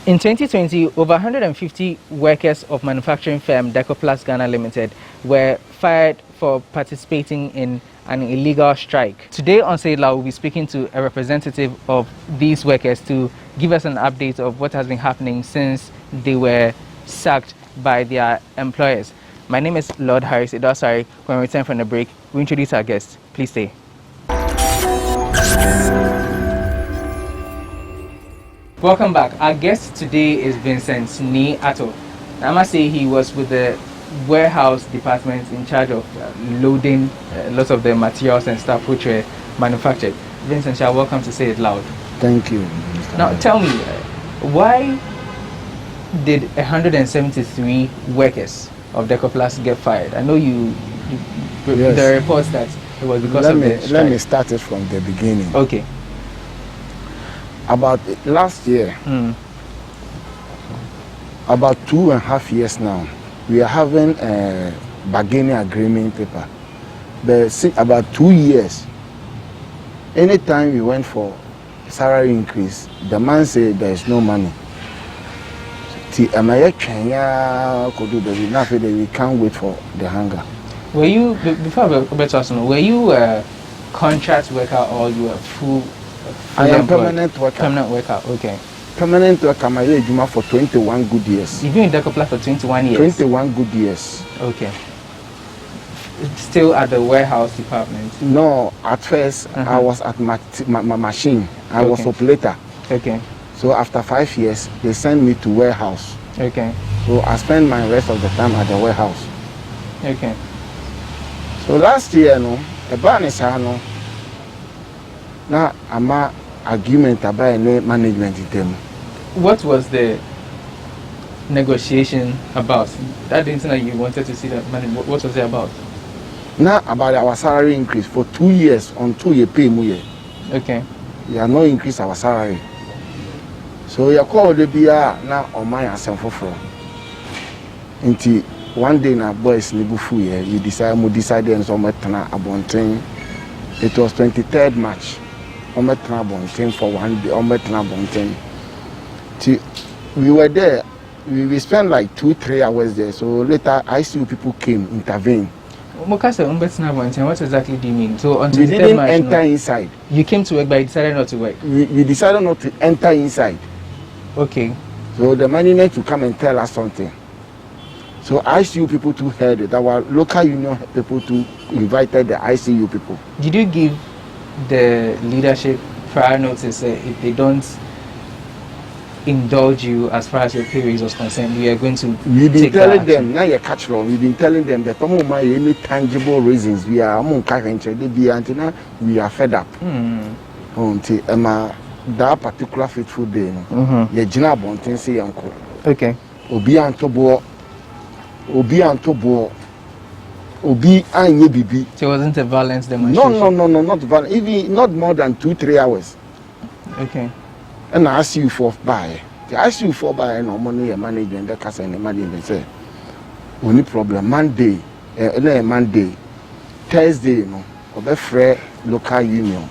In 2020, over 150 workers of manufacturing firm Decorplast Ghana Limited were fired for participating in an illegal strike. Today on Say It Loud, we'll be speaking to a representative of these workers to give us an update of what has been happening since they were sacked by their employers. My name is Lord Harris Idosari. When we return from the break, we introduce our guest. Please stay. Welcome back. Our guest today is Vincent Nii Attoh. I must say he was with the warehouse department in charge of loading lots of the materials and stuff which were manufactured. Vincent, you're welcome to Say It Loud. Thank you. Now tell me, why did 173 workers of Decorplast get fired? I know yes. The reports that it was because of the strike. Let me start it from the beginning. Okay. About last year, about 2.5 years now, we are having a bargaining agreement paper. But about 2 years, anytime we went for salary increase, the man said there is no money. We can't wait for the hunger. Were you, before were you a contract worker or you were full? I am permanent worker. Permanent worker, okay. Permanent worker, my age for 21 good years. You've been in Decorplast for 21 years? 21 good years. Okay. Still at the warehouse department? No, at first I was at my machine. I was operator. Okay. So after 5 years, they sent me to warehouse. Okay. So I spent my rest of the time at the warehouse. Okay. So last year, a ban is now I'm a argument about management in them. What was the negotiation about? That didn't that you wanted to see that money. What was it about? Now about our salary increase for 2 years on 2 year pay me. Okay. We are not increase our salary. So you call the beer now on my asem for. Until one day na boys nibufu here, we decided on some abonting. It was 23rd March. For 1 day, we were there. We spent like 2-3 hours there. So later, ICU people came, intervened. What exactly do you mean? So we didn't enter inside. You came to work, but you decided not to work. We decided not to enter inside. Okay. So the management to come and tell us something. So ICU people too heard it. Our local union people too invited the ICU people. Did you give the leadership prior notice if they don't indulge you as far as your pay raise was concerned, we are going to we've been telling them, now you catch wrong, we've been telling them that any tangible reasons we are we are fed up. That particular fateful day, okay. Obi anye bibi. So it wasn't a violence demonstration? No, not violent. Even not more than 2-3 hours. Okay. And I ask you for buy. I ask you for buy no money management that can and management say. Only problem Monday, Thursday no. Obe free local union.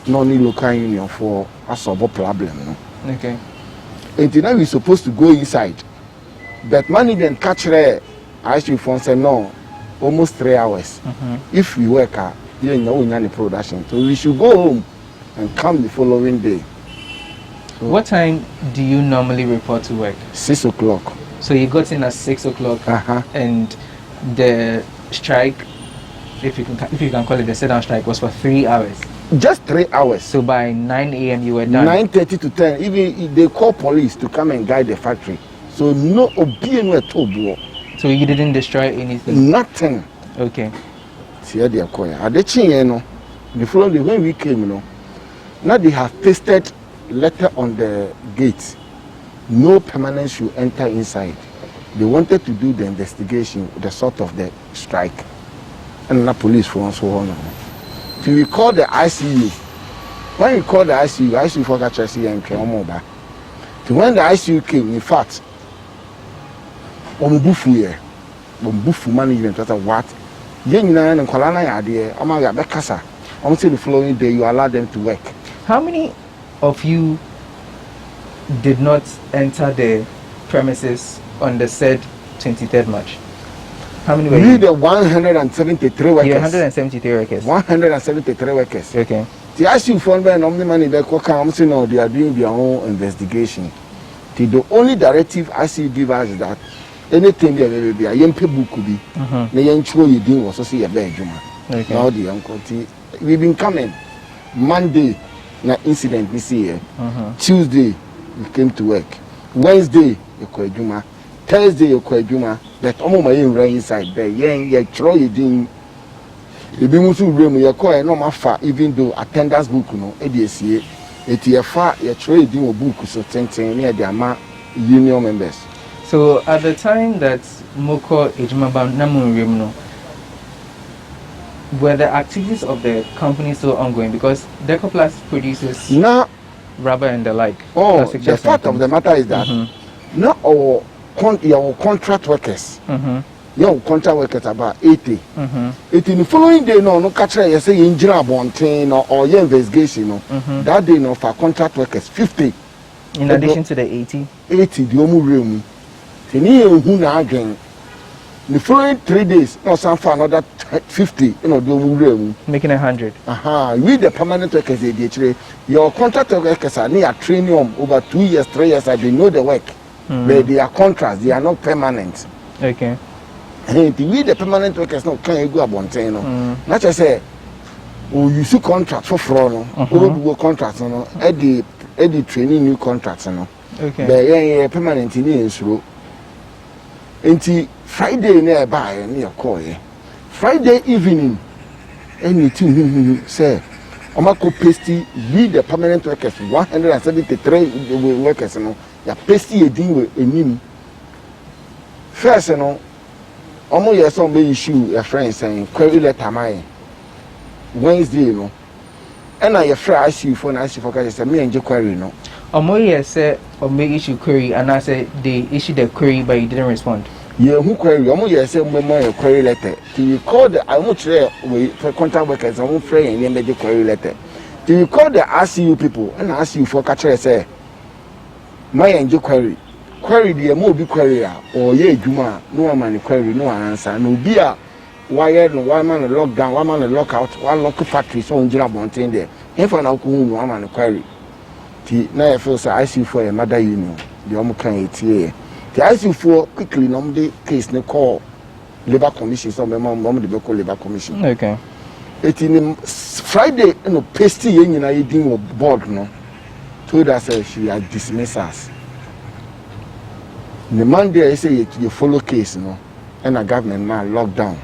No need local union for a solve problem no. Okay. And now we supposed to go inside. But management catch there. I ask you for say no. Almost 3 hours. If we work out, you know any production. So we should go home and come the following day. So what time do you normally report to work? 6 o'clock. So you got in at 6 o'clock and the strike, if you can call it the sit-down strike, was for 3 hours. Just 3 hours. So by 9 a.m. you were done. 9:30 to 10. Even they call police to come and guide the factory. So no obeying at all. So you didn't destroy anything? Nothing. Okay. See, they are quiet. At the chin, the following day when we came, now they have pasted letter on the gate. No permanent should enter inside. They wanted to do the investigation, the sort of the strike, and the police for us so on. So we called the ICU. When we called the ICU for that and came over. So when the ICU came, in fact. Ombufu management what? Yenina and Kolana idea, Amaga Bekasa. Until the following day you allow them to work. How many of you did not enter the premises on the said 23rd March? How many were We you? the 173 workers. Yeah, 173 workers. 173 workers. Okay. The ICU phone by the money they come say no, they are doing their own investigation. The only directive ICU give us is that anything there will be a young people could be. The young show you didn't also see a bad juma. Okay. Now the uncle we've been coming. Monday, na incident this year. Tuesday, we came to work. Wednesday, you call juma. Thursday, you call juma. That almost my rain inside there. Yeah, throw you didn't. If you move to room, you call no matter even though attendance book no ADCA. It's your far your trading book so 10 near the ama union members. So at the time that Moko Ejimaba Namun no, were the activities of the company still ongoing? Because Decorplast produces Now, rubber and the like. oh, the fact of the matter is that now our your contract workers. Your contract workers about 80. It in the following day, no catch you say engineer bontain or your investigation. No, that day, no for contract workers 50. In addition to the 80. 80, the only room. The near who now again. The following 3 days, no, some for another 50. You know, the only room. Making 100. We the permanent workers, they your contract workers are near training over 2 years, 3 years. They know the work, but they are contracts. They are not permanent. Okay. We the permanent workers no can you go about no. Not just say oh you see contract for no. Go contracts no. Eddie training new contracts no. Okay. But yeah permanent in insuro. Until Friday near by near call Friday evening anything say Omako pasty we the permanent workers 173 workers no. Ya pasty a deal with a first no. Omo yes on be issue your friend saying query letter my Wednesday no. And I your friend ask you for say me and query no. Omo yes say or make issue query and I say they issued the query but you didn't respond. Yeah, who query? Omo yes say me my query letter. Do you call the I won't share with for contract workers omo friend and make query letter. Do you call the RCU people and ask you for catch say my and query? Query the mo be query or ye juma no man query no answer no be a wire no one man lockdown one man lock out one lock factory so unjira bonten there if na ko hu one man query ti na e feel say I see for a mother union the omo kan etie ti I see for quickly no the case ne call labor commission so memo the be call labor commission. Okay. It in Friday no pasty ye nyina ye din board no told us she had dismissed us. The Monday I say you follow case no and a government man lockdown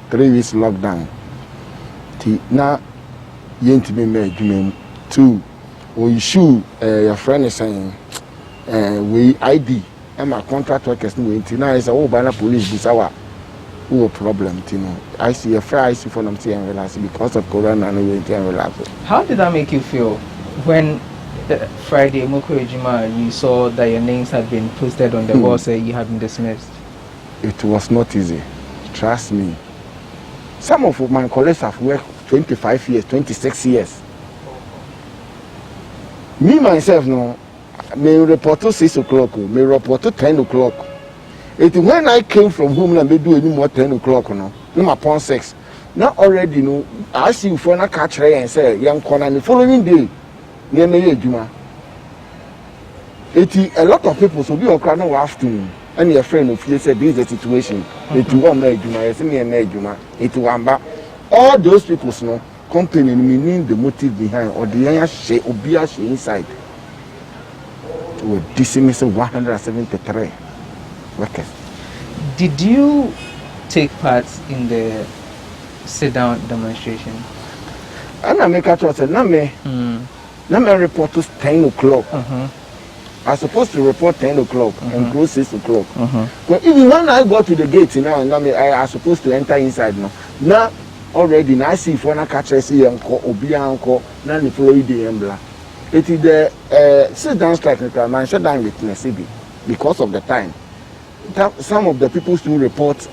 3 weeks lockdown now you ain't be made 2 or issue your friend is saying we ID and my contract workers no now is oh by police this our problem you know I see a fair I see for them saying relax because of corona and we can relax. How did that make you feel when Friday Moko Ejima you saw that your names had been posted on the wall saying you had been dismissed? It was not easy, trust me. Some of my colleagues have worked 25 years, 26 years. Me myself no, me report to 6 o'clock, me report to 10 o'clock. It when I came from home and me do any more 10 o'clock no my upon 6. Now already no, I see you for na catch and say young corner the following day. A lot of people so be on crowd no afternoon and your friend of you said this is the situation. It will make Juma, it will all those people no company meaning the motive behind or the share or be inside. To dismiss 173 workers. Did you take part in the sit down demonstration? And I make a choice Now my report to 10 o'clock. I'm supposed to report 10 o'clock and close 6 o'clock. But even when I go to the gate now, I supposed to enter inside now. Now already now I see if I catch a see uncle or be uncle, now the following day embla. It is the sit down strike man shut down with Nesibi because of the time. Some of the people still report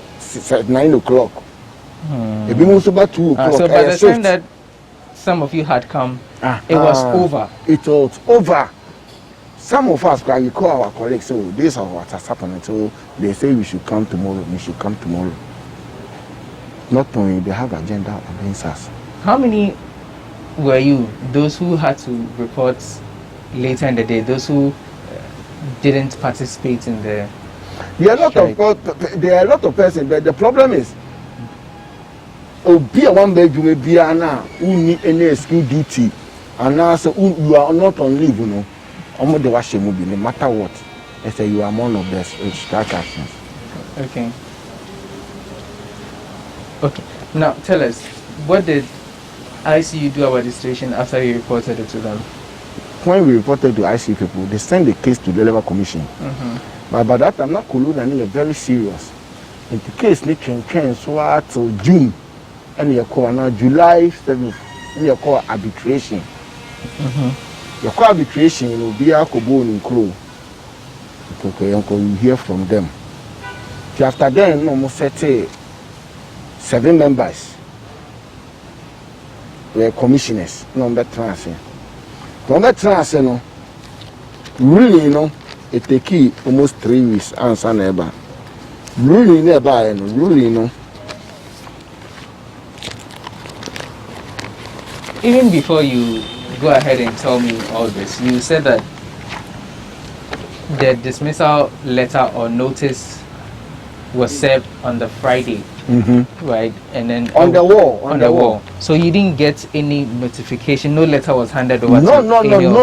at 9 o'clock. It be most about 2 o'clock. So by the time that some of you had come, it was over. It was over. Some of us, we call our colleagues, so this is what has happened. So they say we should come tomorrow, we should come tomorrow. Not only they have agenda against us. How many were you? Those who had to report later in the day, those who didn't participate in the there are a lot of persons, but the problem is be a one bedroom be now who need any skill duty and now so you are not on leave, you know. Almost the wash movie, no matter what. I say you are one of the strike actions. Okay. Okay. Now tell us, what did ICU do about the situation after you reported it to them? When we reported to ICU people, they sent the case to the Labour Commission. But by that time, not Koluna, very serious. And the case they can so till June, and you call now July 7th, and you call arbitration. You call arbitration, will be a Kobo and Crow. Okay, uncle, you hear from them. After then, almost 7 members were commissioners, number transfer. Number transfer, no, really, you know, it take almost 3 weeks, answer neighbor. Really, nearby, really, you know. Even before you go ahead and tell me all this, you said that the dismissal letter or notice was served on the Friday, right? And then on the wall. So you didn't get any notification. No letter was handed over. No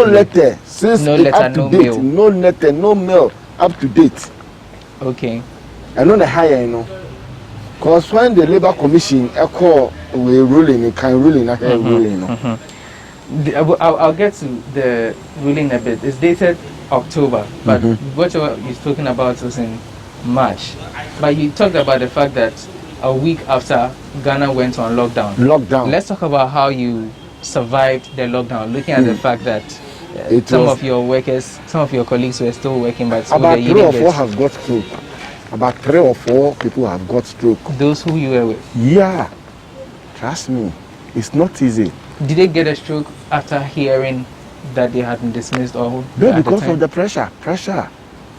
letter. Since no letter, up to no date, mail. no letter, no mail, up to date. Okay. I know the higher, you know. Because when the Labour Commission echo we ruling, it can ruling, I can ruling, you know. I'll get to the ruling a bit. It's dated October, but what you're talking about was in March. But you talked about the fact that a week after Ghana went on lockdown. Let's talk about how you survived the lockdown, looking at the fact that some of your workers, some of your colleagues were still working, but about 3 or 4 have got stroke. About 3 or 4 people have got stroke. Those who you were with? Yeah. Trust me. It's not easy. Did they get a stroke after hearing that they had been dismissed or? No, because of the pressure.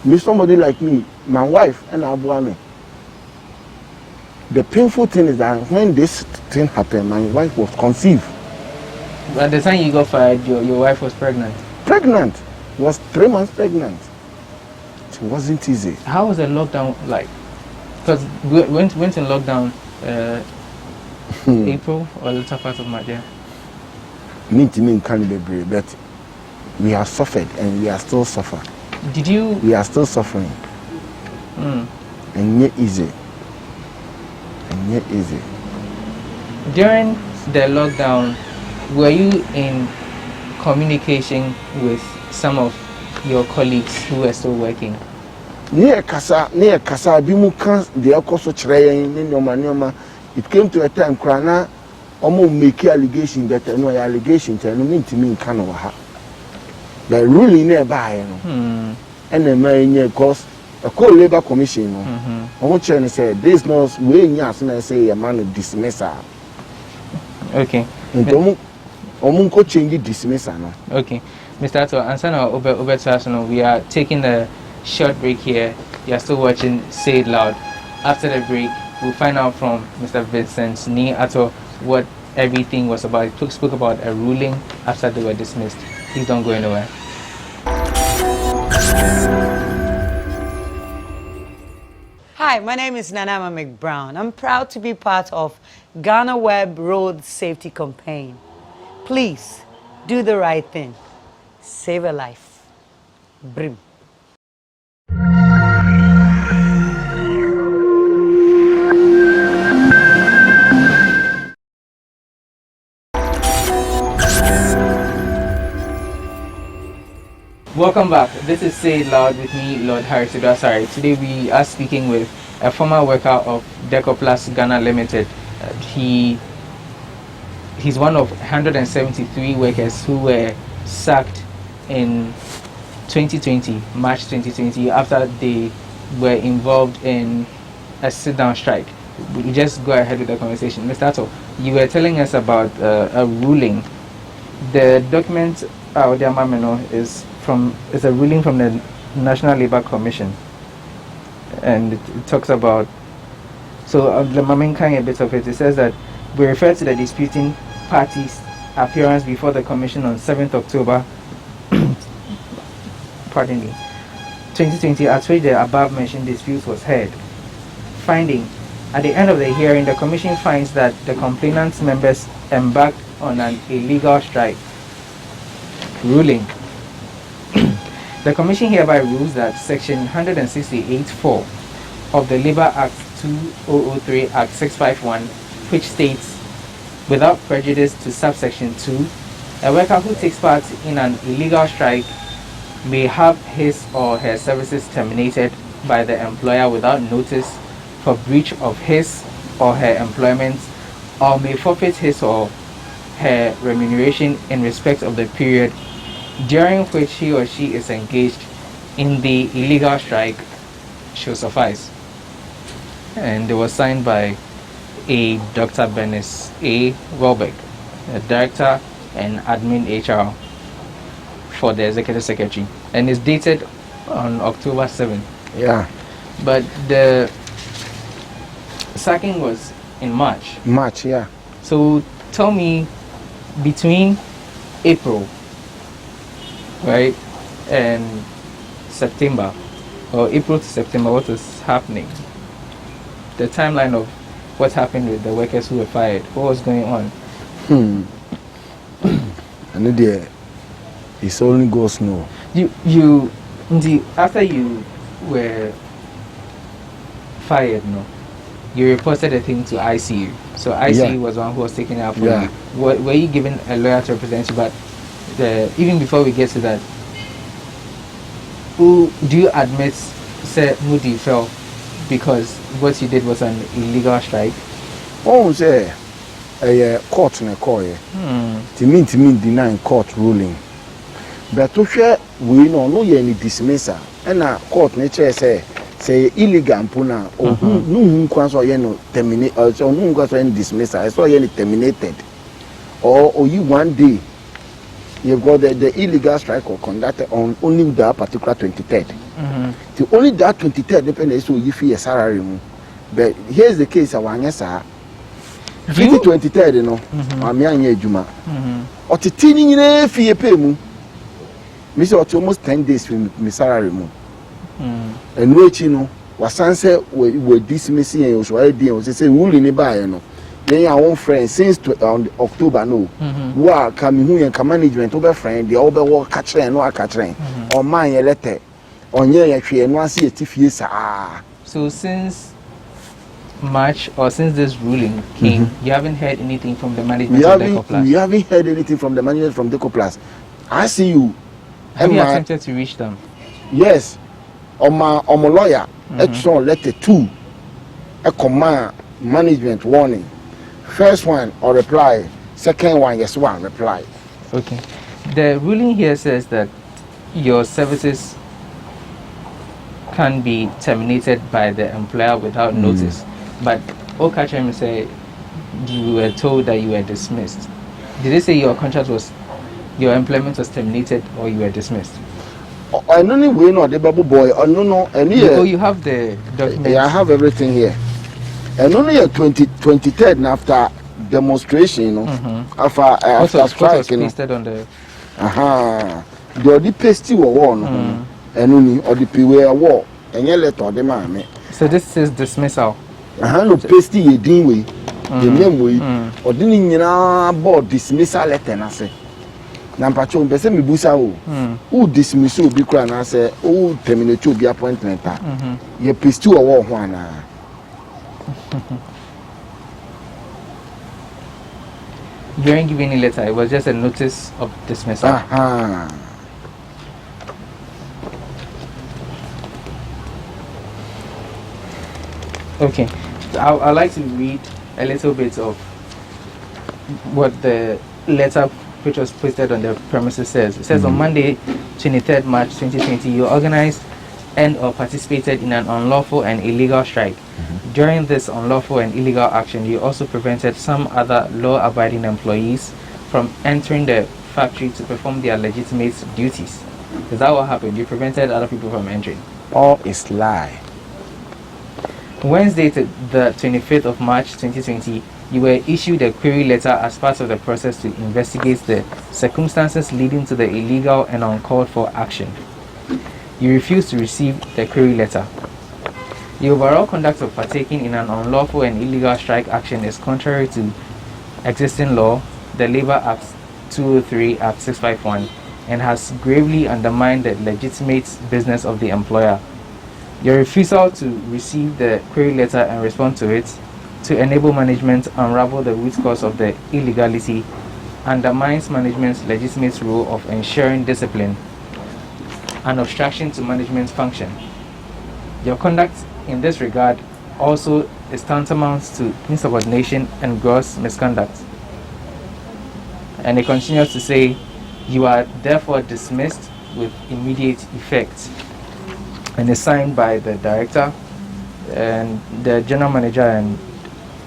Me, somebody like me, my wife and Abuame. The painful thing is that when this thing happened, my wife was conceived. At the time you got fired, your wife was pregnant? Pregnant. Was 3 months pregnant. It wasn't easy. How was the lockdown like? Because we went in lockdown April or the later part of March, yeah? Me can't be brave, but we have suffered and we are still suffering. We are still suffering. And yet easy. During the lockdown, were you in communication with some of your colleagues who were still working? Near Kasa, Bimukan, the Okoso Train, Nyoma. It came to a time, Krana, almost make allegation that no allegation, tell me to me in Kanoha. But really nearby, you know. And the man, because a co-labor commission, I want to say, there's no way, yes, and I say a man of dismissal. Okay. And Omunko change dismissal. Okay. Mr. Attoh, Ansana we are taking a short break here. You are still watching Say It Loud. After the break, we'll find out from Mr. Vincent Nii Attoh what everything was about. He spoke about a ruling after they were dismissed. Please don't go anywhere. Hi, my name is Nanama McBrown. I'm proud to be part of Ghana Web Road Safety Campaign. Please, do the right thing. Save a life. Brim. Welcome back. This is Say It Loud with me, Lord Harris Idwasari. Today we are speaking with a former worker of Decorplast Ghana Limited. He's one of 173 workers who were sacked in 2020, March 2020, after they were involved in a sit-down strike. We just go ahead with the conversation. Mr. Attoh, you were telling us about a ruling. The document Audiamameno is it's a ruling from the National Labour Commission, and it talks about. So the main kind a bit of it. It says that we refer to the disputing parties' appearance before the commission on 7th October. Pardon me. 2020, at which the above mentioned dispute was heard. Finding, at the end of the hearing, the commission finds that the complainant's members embarked on an illegal strike. Ruling. The commission hereby rules that Section 168(4) of the Labour Act 2003 Act 651, which states, without prejudice to subsection 2, a worker who takes part in an illegal strike may have his or her services terminated by the employer without notice for breach of his or her employment, or may forfeit his or her remuneration in respect of the period during which he or she is engaged in the illegal strike shall suffice. And it was signed by a Dr. Bernice A. Welbeck, the Director and Admin HR for the Executive Secretary, and it's dated on October 7th. Yeah. But the sacking was in March. March, yeah. So tell me, between April, right, and September, or April to September, what was happening? The timeline of what happened with the workers who were fired. What was going on? I know it's only goes no. After you were fired, no, you reported the thing to ICU. So ICU was one who was taking it up for you. Were you given a lawyer to represent you? But even before we get to that, who do you admit said Moody fell because what you did was an illegal strike? Oh, say a court in a court. To mean deny court ruling. But to share, we no any dismissal. And a court nature say illegal puna or no so no terminate or so no any dismissal. I saw any terminated. Or you one day you've got the illegal strike or conducted on only that particular 23rd. The only that 23rd depends so you feel a salary. But here's the case I want sir. 23rd, you know, I'm young Juma. Or the teeny in a fee pay mu. Miss almost 10 days with my salary. And which you know was sunset were dismissing and was already was say ruling it by you know. Then our own friends since October no. Who are coming who and management over friend, the over work catcher and no catcher. Or mine a letter. On your actually and once a TFS. So since March or since this ruling came, you haven't heard anything from the management of Decorplast? We haven't heard anything from the management from Decorplast. I see you. Have you attempted to reach them? Yes. On my lawyer, extra letter 2, a command management warning. First one or reply, second one yes one reply. Okay. The ruling here says that your services can be terminated by the employer without notice. But Okachem said you were told that you were dismissed. Did they say your employment was terminated or you were dismissed? I don't know we know the baby boy. I don't know any. Oh, you have the documents. Yeah, I have everything here. And only a 23rd after demonstration, you know, after strike, you know. Pasted on the. The only pasty were one, and only or the PWA war, and you let all the man. So this is dismissal. No pasty ye ding way, the name way, or didn't you know about dismissal letter? I say, Nampacho, Bessem Busa, who dismissal be crying, I say, oh, terminate to be appointment. Ye pasty or war one. You didn't give any letter, it was just a notice of dismissal. Okay, so I'd like to read a little bit of what the letter which was posted on the premises says. It says on Monday, 23rd March 2020, you organized and or participated in an unlawful and illegal strike. During this unlawful and illegal action, you also prevented some other law-abiding employees from entering the factory to perform their legitimate duties. Is that what happened? You prevented other people from entering? All is lie. Wednesday, the 25th of March 2020, you were issued a query letter as part of the process to investigate the circumstances leading to the illegal and uncalled for action. You refused to receive the query letter. The overall conduct of partaking in an unlawful and illegal strike action is contrary to existing law, the Labour Act 203 Act 651, and has gravely undermined the legitimate business of the employer. Your refusal to receive the query letter and respond to it, to enable management to unravel the root cause of the illegality, undermines management's legitimate role of ensuring discipline and obstruction to management's function. Your conduct in this regard also is tantamount to insubordination and gross misconduct. And it continues to say, you are therefore dismissed with immediate effect. And is signed by the director, and the general manager and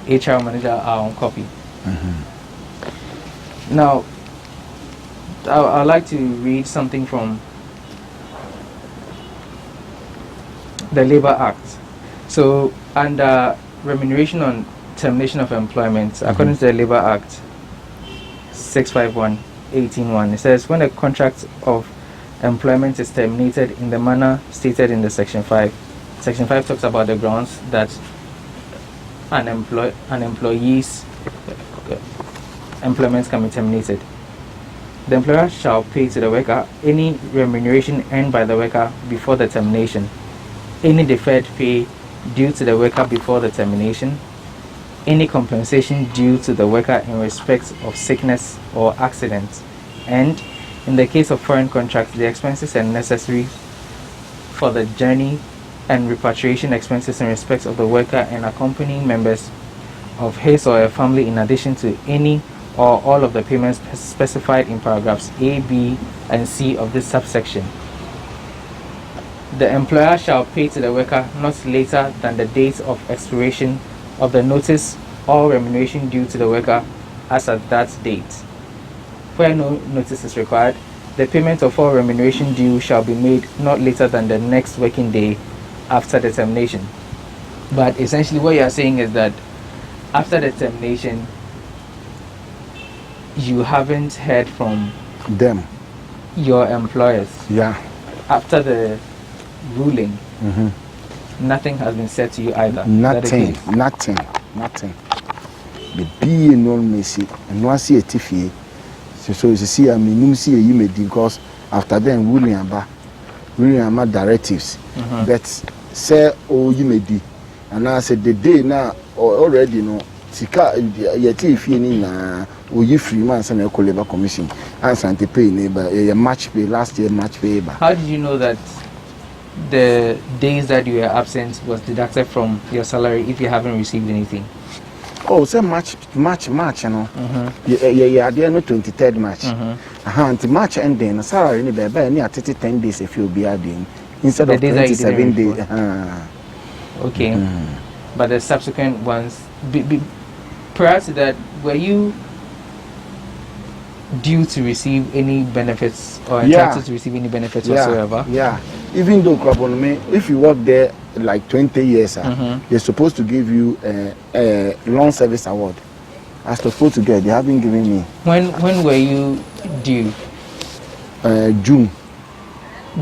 HR manager are on copy. Now, I'd like to read something from the Labour Act. So, under remuneration on termination of employment, according to the Labour Act 651/18(1), it says when a contract of employment is terminated in the manner stated in the Section 5. Section 5 talks about the grounds that an employee's employment can be terminated. The employer shall pay to the worker any remuneration earned by the worker before the termination, any deferred pay due to the worker before the termination, any compensation due to the worker in respect of sickness or accident, and in the case of foreign contracts, the expenses are necessary for the journey and repatriation expenses in respect of the worker and accompanying members of his or her family, in addition to any or all of the payments specified in paragraphs A, B, and C of this subsection. The employer shall pay to the worker not later than the date of expiration of the notice or remuneration due to the worker as at that date. Where no notice is required, the payment of all remuneration due shall be made not later than the next working day after the termination. But essentially what you are saying is that after the termination, you haven't heard from them, your employers. Yeah. After the ruling, nothing has been said to you either. Nothing. The be no messy and no see a tiffy. So you see, I mean, see you may because after then ruling about directives. But say, oh, you may be, and I said the day now already no. Sika yet if you need or you 3 months and a labor commission and to pay neighbor a match pay last year match pay. How did you know that the days that you were absent was deducted from your salary if you haven't received anything? Oh, say March, you know. Yeah, there no 23rd March. The March ending, the salary in the baby, near 10 days if you'll be adding instead of 27 days. Okay, but the subsequent ones, prior to that, were you due to receive any benefits or entitled to receive any benefits whatsoever? Yeah, even though if you work there like 20 years, they're supposed to give you a long service award. I was supposed to get, they haven't given me. When were you due?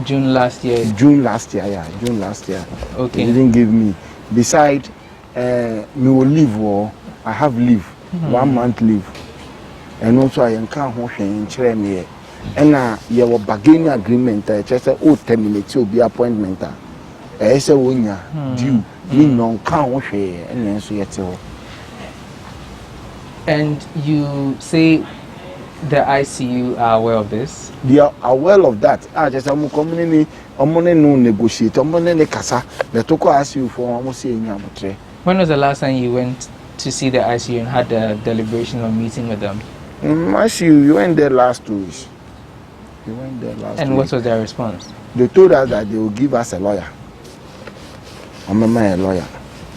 June last year. June last year. Okay. They didn't give me. Besides, me will leave or I have leave, 1 month leave. And also I can't hold in Cheremy. And you have a bargaining agreement, just a terminate will be appointment. I say, when you're due, you know, can't wash and then so yet. And you say the ICU are aware of this? They are aware of that. I just am community, I'm going to negotiate, I'm going to casa, the Toko ICU for almost saying. When was the last time you went to see the ICU and had a deliberation or meeting with them? ICU, you went there last 2 weeks. And what was their response? They told us that they will give us a lawyer. I'm a lawyer.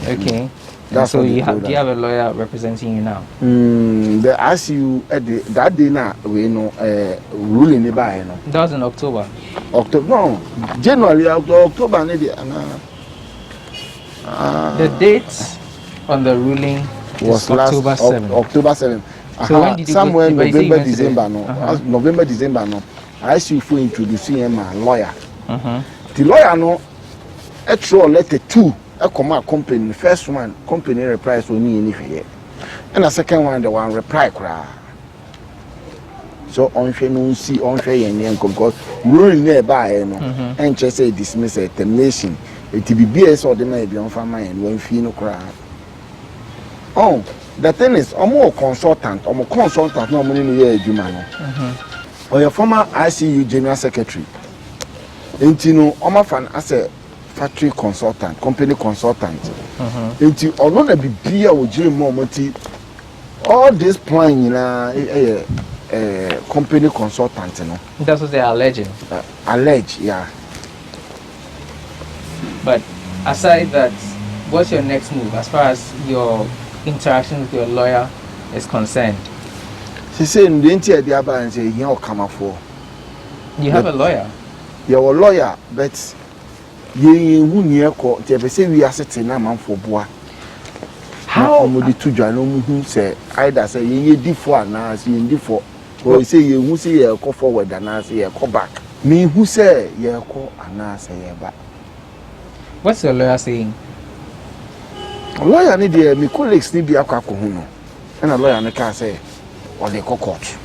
Okay. That's so what they you told do you us. have a lawyer representing you now? The as you that day now we know ruling nearby, you know. That was in October. October, no, January, October, The date on the ruling was is October 7th. October 7th. So when did you somewhere go, but you say you November, went to the- December, no, November, December, no. I see you introducing him a lawyer. The lawyer, no, a throw letter two, a command company. The first one, company reply so ni anything, and the second one, the one reply cry. So on fair no see on fair and because ruling nearby, no, and just say dismissal, termination. It will be BS or the may be on farmer and when fee no cry. Oh, the thing is, I'm more consultant, no money in the year, or your former ICU general secretary. And you know, I'm a fan as a factory consultant, company consultant. And you all know be beer with Jim Momoti. All this plan, you know, company consultant, you know. That's what they're alleging. Allege, yeah. But aside that, what's your next move as far as your interaction with your lawyer is concerned? She said, the other and say, you come for. You have a lawyer? You're a lawyer, but you who near court, they say we are sitting a man for bois. How would the two journal who say, either say, you did for an ass, you did for, or you say, you who say, you go forward and I say, you go back. Me who say, you go and I say, back. What's your lawyer saying? A lawyer need my colleagues need be a kakuhuno, and a lawyer and can say, or they go court.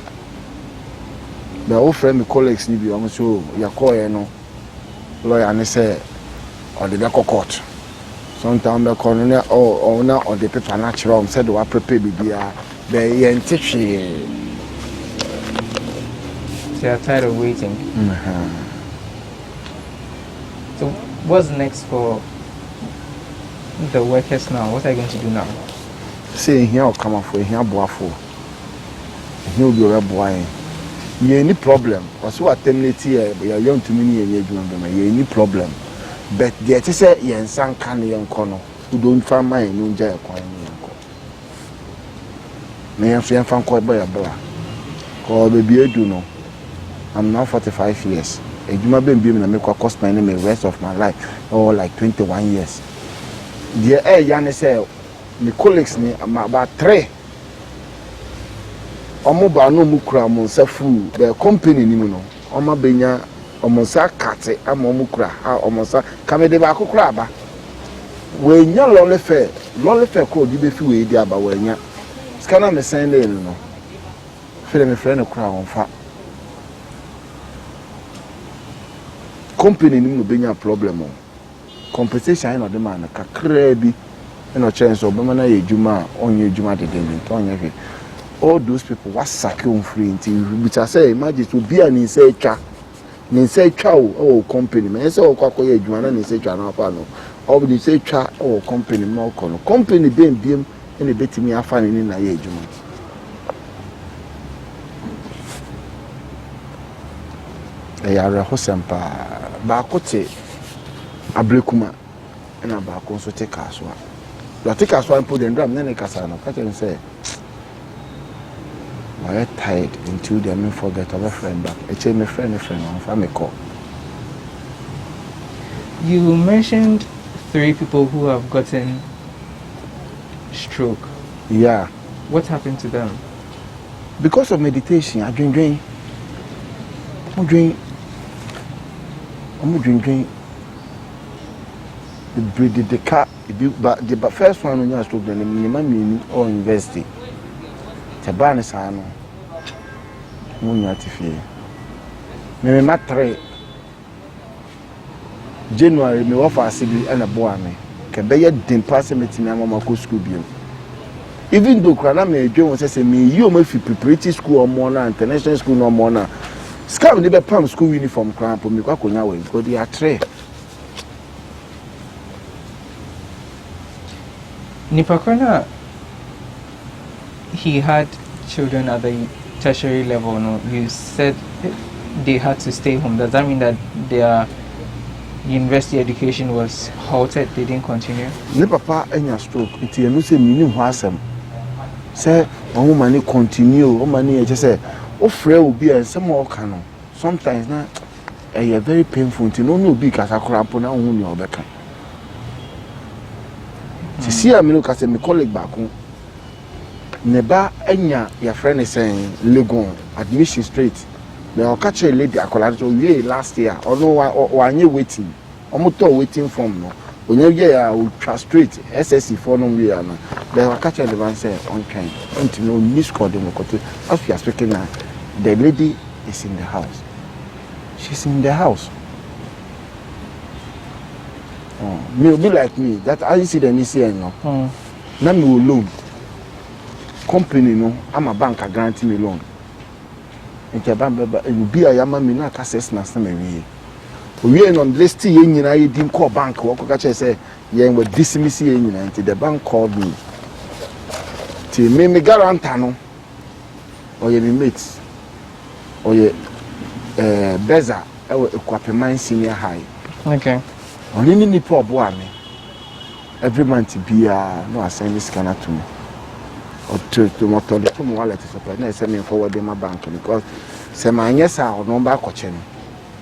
The old friend, my colleagues need be almost so your call, you know, lawyer and say, or the go court. Sometimes the coroner or owner or the paper natural said, "Do I prepare be the entity?" They are tired of waiting. So, what's next for the workers now? What are you going to do now? Say here or come for here, boafo. He'll be a boy. You any problem? Or so attempt here, but you're young to me and you any problem. But the it is a yen san can young corner who don't find my new jail coin. May I say, I'm quite by a bra. Call baby, I do know. I'm now 45 years. A human being and make cost my name the rest of my life, or like 21 years. The air Yanni say, my colleagues me about 3. Omoba no mukra monsafu the company ni mu no oma benya omonsa kate amomukra ha omonsa kamede ba kokra ba we nya lolefe ko di be fi we di aba we nya skana me send in no fere me friend kra onfa company ni mu benya problem o compensation na de man kakra bi no chance obama na yejuma onye ejuma de de onye fi all those people was sacking free until which I say imagine to be an insect oh company man say okwakoye adwuma na insect na afa no all the say cha oh company no kono company biem ene betimi afa ni na ye adwuma ya hosempa ba kote abrekuma na ba ko so te kaswa lo te kaswa mpo den drum na ne kasa no ka ten say I tired until they may forget of a friend back. I tell my friend on family call. You mentioned 3 people who have gotten stroke. Yeah. What happened to them? Because of meditation, I drink. I'm drink. The car, but the first one when you stroke, then the minimum or university. Tabani sano. Munya tifie. Me matre. January me offer asibi and a boy me. Ke be ye den pass me tin amama ko school biom. Even though krana me dwe won say me yi o ma fi preparatory school or more na international school no more na. Scam ni be pam school uniform kran po me kwa konya we because they are three. Nipakona, he had children at the tertiary level. No, you said they had to stay home. Does that mean that they are university education was halted, they didn't continue? Ne papa enya stroke. Nti enu se minim ho asem. Say one money continue, one money just say o frɛ obi a nsɛm a ɔka no. Sometimes na ɛyɛ very painful. Nti no no obi kasa kora mpo na hu ne ɔbɛka. Sisi a me no kasa me colleague back ne ba enya ya friend is saying Legon admission straight. Na catch a lady akola so we last year or no wanye waiting. Omoto waiting form no. Onye ya ultra straight SSC for no we na. The catch the man say on kind. Until no miss call them kote. As we are speaking now, the lady is in the house. She's in the house. Oh, me be like me that I see the see no. Na me loan. Company no, I'm a bank guarantee me loan. Nti bamba you be a yama me na access na se me we on list ye nyina ye din call bank wo ka che say ye we dismiss ye nyina nti the bank called me. Ti me guarantee no or ye me mates or ye beza e Ekwapeman senior high. Okay. Only ni probo ame every month bia no assign this scanner to me. Or to motor the wallet is open. I send me forward in my bank because say my yes or number coaching.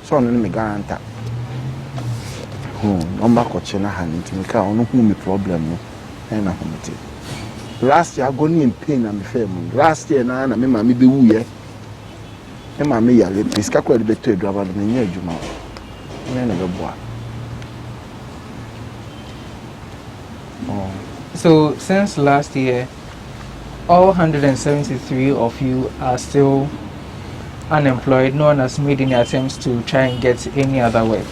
So on me guarantee. Number coaching a hand into me car on whom me problem no. And I last year I go in pain and me family. Last year na me mama be wu ye. Me mama ya le piska kwa be to driver me nya adwuma. Me na be boa. So since last year, all 173 of you are still unemployed. No one has made any attempts to try and get any other work.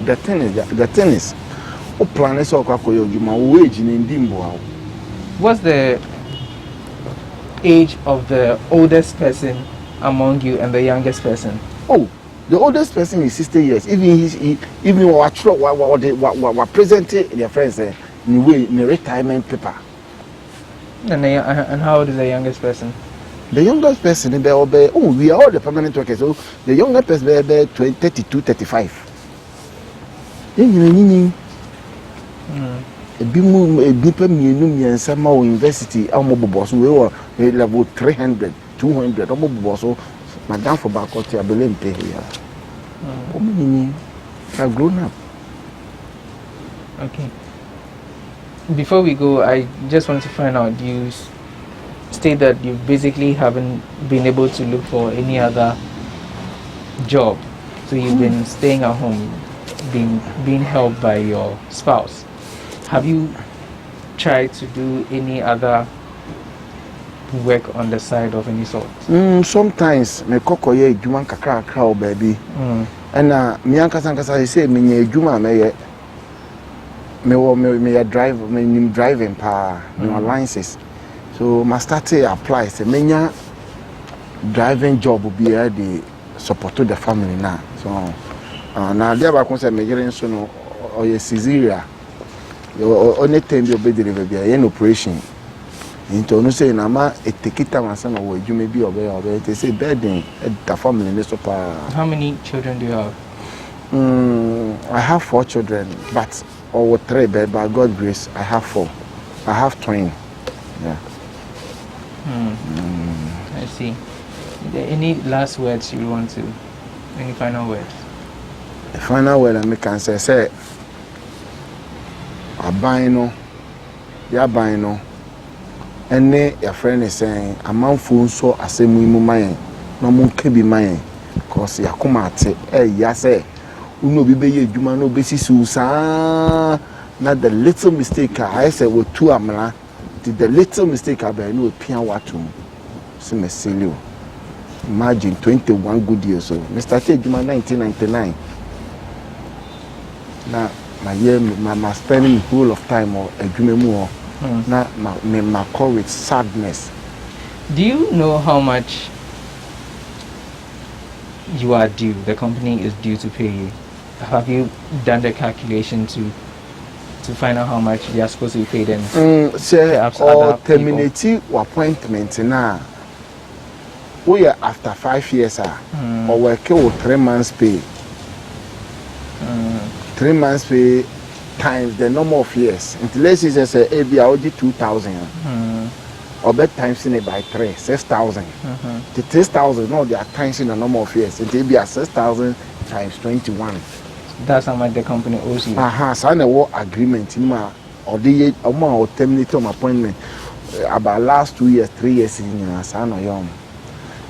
The thing is, o plan is wage in Dimbo. What's the age of the oldest person among you and the youngest person? Oh, the oldest person is 60 years. Even what presented their friends in retirement paper. And how old is the youngest person? The youngest person, we are all the permanent workers. So the youngest person be 32, 35. University, we were level 300, 200. Madam for Bakoti, I believe here. I've grown up. Okay. Before we go, I just want to find out, you state that you basically haven't been able to look for any other job. So you've been staying at home, being helped by your spouse. Have you tried to do any other work on the side of any sort? Sometimes me kokoye ejuma kakra o baby. And me ankasa say me nye ejuma me drive me driving pa me licenses. So my start apply say me driving job will be the support to the family now. So now there ba kon say me gere nso no o ye Caesarea. Only time you be deliver be an operation. Into no say na ma etekita mansa no we dwuma bi obe they say burden the family ne so pa. How many children do you have? I have 4 children, but or 3, but by God's grace I have 4. I have twins. Yeah. I see. Is there any last words you want to? Any final words? The final word I make can say abino, ya abino. And your friend is saying, a man phone so as a mumayan, no moon can be mine, cause ya come at it, yase, uno be juma no basis, not the little mistake I said with 2 amla, did the little mistake I bear no pian watum, Simesilio. Imagine 21 good years old. Mr. Juma 1999. Now, my year, my spending whole of time or a dream more. Now, my call with sadness. Do you know how much you are due? The company is due to pay you. Have you done the calculation to find out how much they are supposed to be paid? And say or terminate your appointment now. We are after 5 years, or we kill 3 months pay. 3 months pay times the number of years. Until let's say every hour 2,000. Or bet times in it by 3, 6,000. The 6,000, no, they are times in the number of years. It will be 6,000 times 21. That's how much the company owes you. Sign a war agreement in my or the amount or terminate my appointment about last 2 years, 3 years in San or young.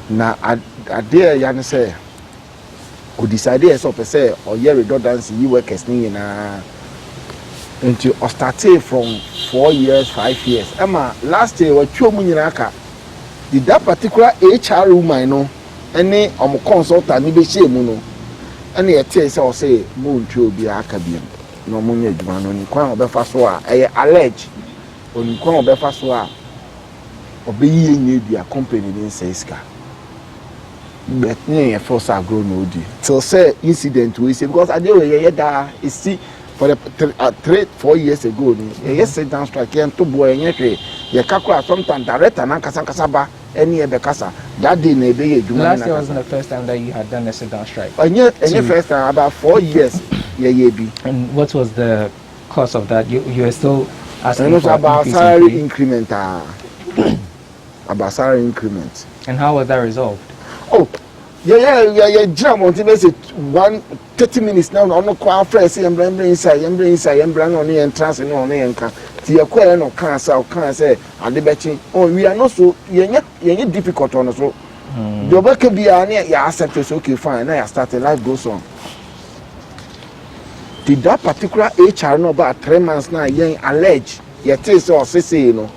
Now, I dare Yan say, could decide as of say or year redundancy, you work as into or started from 4 years, 5 years. Emma, last year, what you mean, did that particular HR room I know any consultant, maybe she muno. Any a taste or say, moon to be a cabin. No money, man, on the crown of Befaswa, I allege on the crown of Befaswa or being need be accompanied in Saiska. But near force are grown old. So, say incident we say because I do a is see for the 3-4 years ago, yes, sit down strike and to boy and yet, your calcula sometimes direct and Ankasaba. Any Bekasa that day maybe last year wasn't the first time that you had done a sit down strike. And yet, any first time about 4 years, yeah, be. And what was the cause of that? You were still asking for about salary increment. About salary increment. And how was that resolved? Oh, yeah. Jam on TV 30 minutes now. On the car, fresh, and bring inside, on the entrance, and on the entrance. The acquire no cancer, can't say, and the betting. Oh, we are not so, you're difficult on us. The work can be near your accept is okay, fine. I started, life goes on. Did that particular HR know about 3 months now, young allege, your taste or say, you know,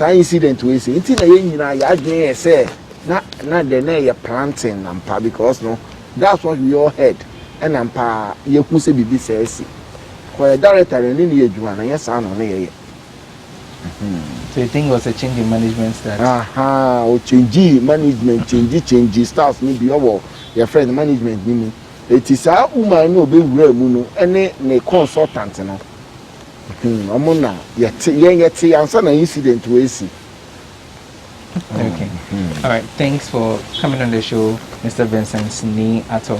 incident we say, until I say, not the near planting and because no, that's what we all had. And I'm pa, you could say, be says. For a director and in the age one, yes, I know. So you think it was a change in management that? Or change management, change staff, maybe over your friend management. It is our woman no be real, any consultant. Amona, yet, answer an incident we see. Okay. All right. Thanks for coming on the show, Mr. Vincent Nii Attoh.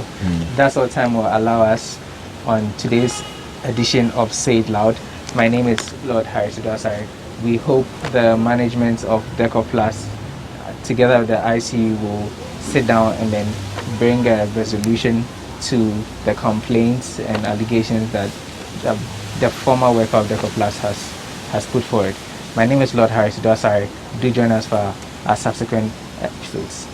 That's all time will allow us on today's edition of Say It Loud. My name is Lord Harris Udasari. We hope the management of Decorplast, together with the ICU, will sit down and then bring a resolution to the complaints and allegations that the former worker of Decorplast has put forward. My name is Lord Harris Udasari. Do join us for our subsequent episodes.